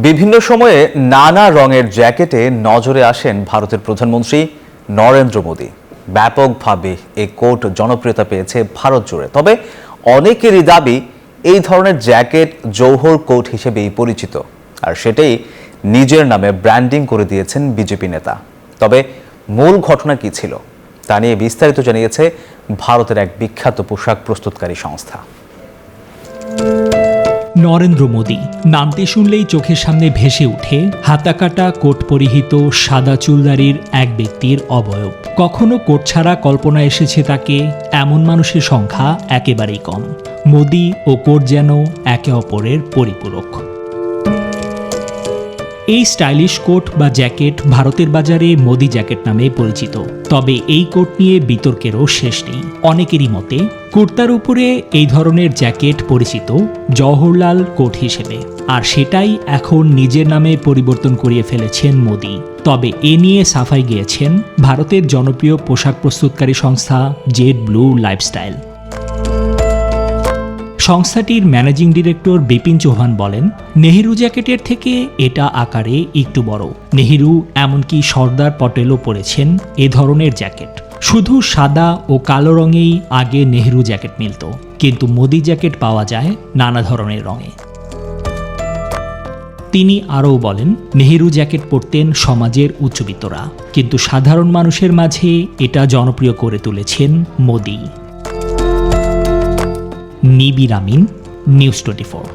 বিভিন্ন সময়ে নানা রঙের জ্যাকেটে নজরে আসেন ভারতের প্রধানমন্ত্রী নরেন্দ্র মোদী। ব্যাপকভাবে এই কোট জনপ্রিয়তা পেয়েছে ভারত জুড়ে। তবে অনেকেরই দাবি এই ধরনের জ্যাকেট জৌহর কোট হিসেবেই পরিচিত, আর সেটাই নিজের নামে ব্র্যান্ডিং করে দিয়েছেন বিজেপি নেতা। তবে মূল ঘটনা কি ছিল তা নিয়ে বিস্তারিত জানিয়েছে ভারতের এক বিখ্যাত পোশাক প্রস্তুতকারী সংস্থা। নরেন্দ্র মোদী নামটি শুনলেই চোখের সামনে ভেসে ওঠে হাতাকাটা কোট পরিহিত সাদা চুলদারির এক ব্যক্তির অবয়ব। কখনো কোট ছাড়া কল্পনা এসেছে তাকে এমন মানুষের সংখ্যা একেবারেই কম। মোদী ও কোট যেন একে অপরের পরিপূরক। এই স্টাইলিশ কোট বা জ্যাকেট ভারতের বাজারে মোদি জ্যাকেট নামে পরিচিত। তবে এই কোট নিয়ে বিতর্কেরও শেষ নেই। অনেকেরই মতে কুর্তার উপরে এই ধরনের জ্যাকেট পরিচিত জওহরলাল কোট হিসেবে, আর সেটাই এখন নিজের নামে পরিবর্তন করিয়ে ফেলেছেন মোদি। তবে এ নিয়ে সাফাই গিয়েছেন ভারতের জনপ্রিয় পোশাক প্রস্তুতকারী সংস্থা জেড ব্লু লাইফস্টাইল। সংস্থাটির ম্যানেজিং ডিরেক্টর বিপিন চৌহান বলেন, নেহেরু জ্যাকেটের থেকে এটা আকারে একটু বড়। নেহেরু এমনকি সর্দার পটেলও পরেছেন এ ধরনের জ্যাকেট। শুধু সাদা ও কালো রঙেই আগে নেহেরু জ্যাকেট মিলত, কিন্তু মোদি জ্যাকেট পাওয়া যায় নানা ধরনের রঙে। তিনি আরও বলেন, নেহেরু জ্যাকেট পরতেন সমাজের উচ্চবিত্তরা, কিন্তু সাধারণ মানুষের মাঝে এটা জনপ্রিয় করে তুলেছেন মোদি। নিবির আমিন, নিউজ 24।